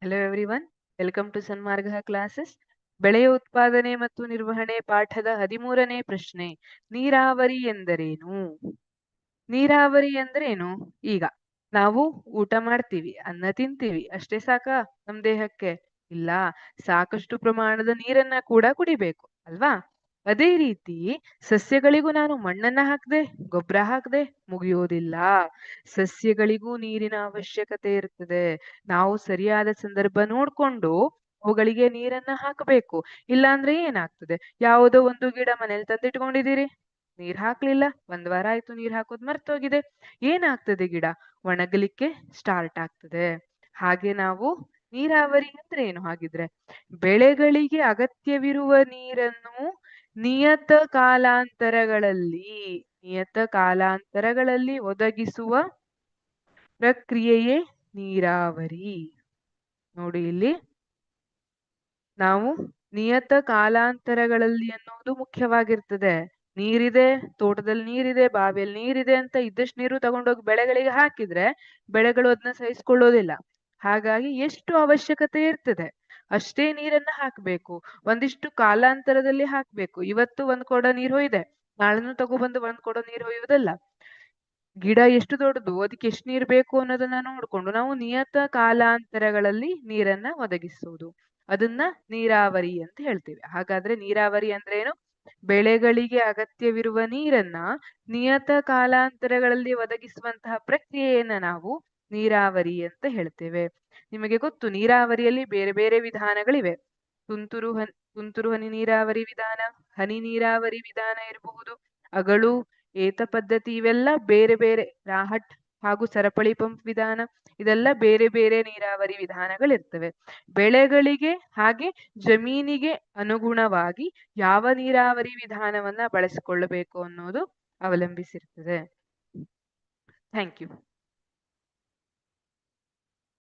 Hello everyone, welcome to Sanmarga classes. ಬೆಳೆಯ ಉತ್ಪಾದನೆ ಮತ್ತು ನಿರ್ವಹಣೆ ಪಾಠದ 13ನೇ ಪ್ರಶ್ನೆ. ನೀರಾವರಿ ಎಂದರೇನು? ನೀರಾವರಿ ಅಂದ್ರೇನು? ಈಗ ನಾವು ಊಟ ಮಾಡ್ತೀವಿ, ಅನ್ನ ತಿಂತೀವಿ, ಅಷ್ಟೇ ಸಾಕಾ ನಮ್ ದೇಹಕ್ಕೆ? ಇಲ್ಲ, ಸಾಕಷ್ಟು ಪ್ರಮಾಣದ ನೀರನ್ನ ಕೂಡ ಕುಡಿಬೇಕು ಅಲ್ವಾ? ಅದೇ ರೀತಿ ಸಸ್ಯಗಳಿಗೂ ನಾನು ಮಣ್ಣನ್ನ ಹಾಕ್ದೆ, ಗೊಬ್ಬರ ಹಾಕ್ದೆ ಮುಗಿಯೋದಿಲ್ಲ. ಸಸ್ಯಗಳಿಗೂ ನೀರಿನ ಅವಶ್ಯಕತೆ ಇರ್ತದೆ. ನಾವು ಸರಿಯಾದ ಸಂದರ್ಭ ನೋಡ್ಕೊಂಡು ಅವುಗಳಿಗೆ ನೀರನ್ನ ಹಾಕಬೇಕು. ಇಲ್ಲಾಂದ್ರೆ ಏನಾಗ್ತದೆ? ಯಾವುದೋ ಒಂದು ಗಿಡ ಮನೇಲಿ ತಂದಿಟ್ಕೊಂಡಿದ್ದೀರಿ, ನೀರ್ ಹಾಕ್ಲಿಲ್ಲ, 1 ವಾರ ಆಯ್ತು ನೀರ್ ಹಾಕೋದ್ ಮರ್ತೋಗಿದೆ. ಏನಾಗ್ತದೆ? ಗಿಡ ಒಣಗಲಿಕ್ಕೆ ಸ್ಟಾರ್ಟ್ ಆಗ್ತದೆ. ಹಾಗೆ ನಾವು ನೀರಾವರಿ ಅಂದ್ರೆ ಏನು ಹಾಗಿದ್ರೆ? ಬೆಳೆಗಳಿಗೆ ಅಗತ್ಯವಿರುವ ನೀರನ್ನು ನಿಯತ ಕಾಲಾಂತರಗಳಲ್ಲಿ ಒದಗಿಸುವ ಪ್ರಕ್ರಿಯೆಯೇ ನೀರಾವರಿ. ನೋಡಿ, ಇಲ್ಲಿ ನಾವು ನಿಯತ ಕಾಲಾಂತರಗಳಲ್ಲಿ ಅನ್ನೋದು ಮುಖ್ಯವಾಗಿರ್ತದೆ. ನೀರಿದೆ, ತೋಟದಲ್ಲಿ ನೀರಿದೆ, ಬಾವಿಯಲ್ಲಿ ನೀರಿದೆ ಅಂತ ಇದ್ದಷ್ಟು ನೀರು ತಗೊಂಡೋಗಿ ಬೆಳೆಗಳಿಗೆ ಹಾಕಿದ್ರೆ ಬೆಳೆಗಳು ಅದನ್ನ ಸಹಿಸ್ಕೊಳ್ಳೋದಿಲ್ಲ. ಹಾಗಾಗಿ ಎಷ್ಟು ಅವಶ್ಯಕತೆ ಇರ್ತದೆ ಅಷ್ಟೇ ನೀರನ್ನ ಹಾಕ್ಬೇಕು. ಒಂದಿಷ್ಟು ಕಾಲಾಂತರದಲ್ಲಿ ಹಾಕ್ಬೇಕು. ಇವತ್ತು 1 ಕೊಡ ನೀರು ಹೊಯ್ದೆ, ನಾಳೆನೂ ತಗೊಬಂದು 1 ಕೊಡ ನೀರು ಹೊಯ್ಯುವುದಲ್ಲ. ಗಿಡ ಎಷ್ಟು ದೊಡ್ಡದು, ಅದಕ್ಕೆ ಎಷ್ಟು ನೀರು ಬೇಕು ಅನ್ನೋದನ್ನ ನೋಡ್ಕೊಂಡು ನಾವು ನಿಯತ ಕಾಲಾಂತರಗಳಲ್ಲಿ ನೀರನ್ನ ಒದಗಿಸುವುದು, ಅದನ್ನ ನೀರಾವರಿ ಅಂತ ಹೇಳ್ತೀವಿ. ಹಾಗಾದ್ರೆ ನೀರಾವರಿ ಅಂದ್ರೇನು? ಬೆಳೆಗಳಿಗೆ ಅಗತ್ಯವಿರುವ ನೀರನ್ನ ನಿಯತ ಕಾಲಾಂತರಗಳಲ್ಲಿ ಒದಗಿಸುವಂತಹ ಪ್ರಕ್ರಿಯೆಯನ್ನ ನಾವು ನೀರಾವರಿ ಅಂತ ಹೇಳ್ತೇವೆ. ನಿಮಗೆ ಗೊತ್ತು, ನೀರಾವರಿಯಲ್ಲಿ ಬೇರೆ ಬೇರೆ ವಿಧಾನಗಳಿವೆ. ತುಂತುರು ಹನಿ ನೀರಾವರಿ ವಿಧಾನ, ಹನಿ ನೀರಾವರಿ ವಿಧಾನ ಇರಬಹುದು, ಅಗಳು, ಏತ ಪದ್ಧತಿ, ಇವೆಲ್ಲ ಬೇರೆ ಬೇರೆ. ರಾಹಟ್ ಹಾಗೂ ಸರಪಳಿ ಪಂಪ್ ವಿಧಾನ, ಇದೆಲ್ಲ ಬೇರೆ ಬೇರೆ ನೀರಾವರಿ ವಿಧಾನಗಳಿರ್ತವೆ. ಬೆಳೆಗಳಿಗೆ ಹಾಗೆ ಜಮೀನಿಗೆ ಅನುಗುಣವಾಗಿ ಯಾವ ನೀರಾವರಿ ವಿಧಾನವನ್ನ ಬಳಸಿಕೊಳ್ಳಬೇಕು ಅನ್ನೋದು ಅವಲಂಬಿಸಿರ್ತದೆ. Thank you.